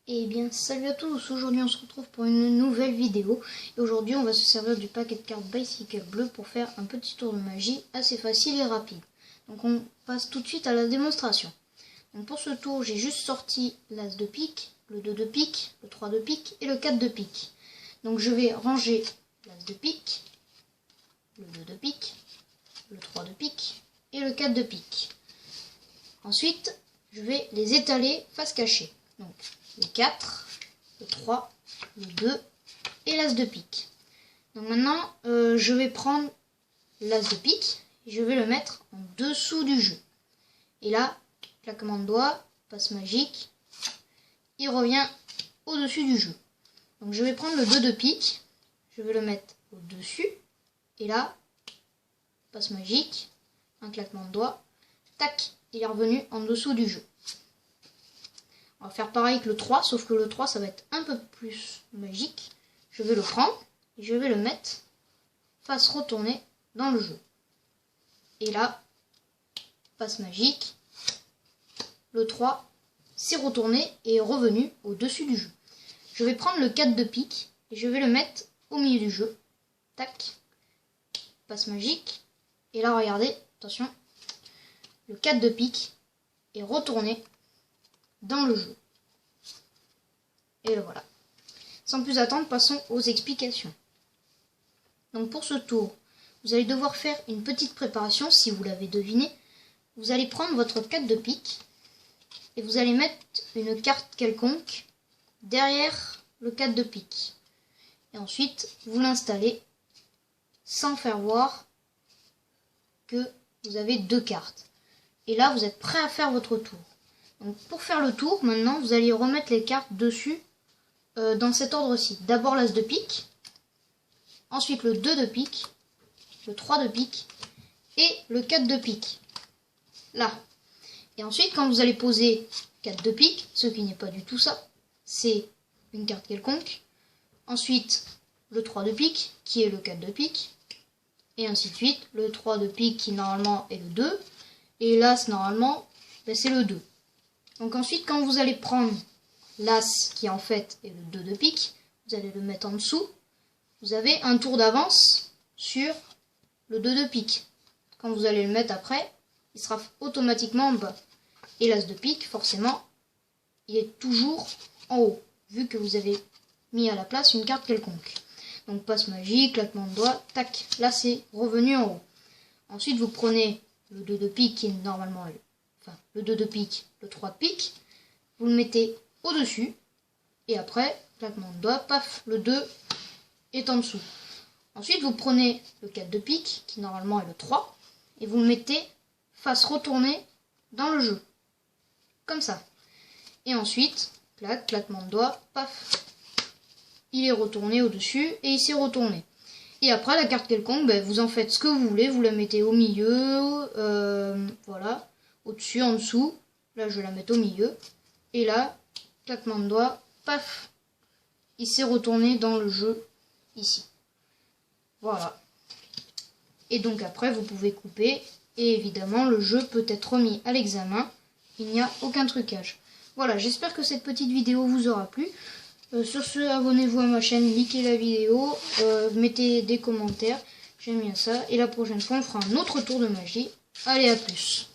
Eh bien, salut à tous, aujourd'hui on se retrouve pour une nouvelle vidéo. Et aujourd'hui on va se servir du paquet de cartes Bicycle bleu pour faire un petit tour de magie assez facile et rapide. Donc on passe tout de suite à la démonstration. Donc pour ce tour, j'ai juste sorti l'As de pique, le 2 de pique, le 3 de pique et le 4 de pique. Donc je vais ranger l'As de pique, le 2 de pique, le 3 de pique et le 4 de pique. Ensuite, je vais les étaler face cachée. Donc le 4, le 3, le 2 et l'As de pique. Donc maintenant, je vais prendre l'As de pique et je vais le mettre en dessous du jeu. Et là, claquement de doigts, passe magique, il revient au-dessus du jeu. Donc je vais prendre le 2 de pique, je vais le mettre au-dessus. Et là, passe magique, un claquement de doigts, tac, il est revenu en dessous du jeu. On va faire pareil que le 3, sauf que le 3, ça va être un peu plus magique. Je vais le prendre et je vais le mettre face retournée dans le jeu. Et là, passe magique, le 3 s'est retourné et est revenu au-dessus du jeu. Je vais prendre le 4 de pique et je vais le mettre au milieu du jeu. Tac, passe magique. Et là, regardez, attention, le 4 de pique est retourné dans le jeu. Et le voilà. Sans plus attendre, passons aux explications. Donc pour ce tour, vous allez devoir faire une petite préparation, si vous l'avez deviné. Vous allez prendre votre 4 de pique et vous allez mettre une carte quelconque derrière le 4 de pique. Et ensuite, vous l'installez sans faire voir que vous avez deux cartes. Et là, vous êtes prêt à faire votre tour. Donc pour faire le tour, maintenant, vous allez remettre les cartes dessus dans cet ordre-ci. D'abord l'As de pique, ensuite le 2 de pique, le 3 de pique et le 4 de pique. Là. Et ensuite, quand vous allez poser 4 de pique, ce qui n'est pas du tout ça, c'est une carte quelconque. Ensuite, le 3 de pique, qui est le 4 de pique. Et ainsi de suite, le 3 de pique qui normalement est le 2. Et l'As normalement, c'est le 2. Donc ensuite, quand vous allez prendre l'As qui en fait est le 2 de pique, vous allez le mettre en dessous. Vous avez un tour d'avance sur le 2 de pique. Quand vous allez le mettre après, il sera automatiquement en bas. Et l'As de pique, forcément, il est toujours en haut, vu que vous avez mis à la place une carte quelconque. Donc passe magique, claquement de doigts, tac, là c'est revenu en haut. Ensuite, vous prenez le 2 de pique qui est normalement le 2 de pique, le 3 de pique, vous le mettez au-dessus, et après, claquement de doigts, paf, le 2 est en dessous. Ensuite, vous prenez le 4 de pique, qui normalement est le 3, et vous le mettez face retournée dans le jeu. Comme ça. Et ensuite, claquement de doigts, paf, il est retourné au-dessus, et il s'est retourné. Et après, la carte quelconque, vous en faites ce que vous voulez, vous la mettez au milieu, voilà, au-dessus, en dessous. Là, je vais la mettre au milieu. Et là, claquement de doigts, paf, il s'est retourné dans le jeu, ici. Voilà. Et donc après, vous pouvez couper. Et évidemment, le jeu peut être remis à l'examen. Il n'y a aucun trucage. Voilà, j'espère que cette petite vidéo vous aura plu. Sur ce, abonnez-vous à ma chaîne, likez la vidéo, mettez des commentaires. J'aime bien ça. Et la prochaine fois, on fera un autre tour de magie. Allez, à plus.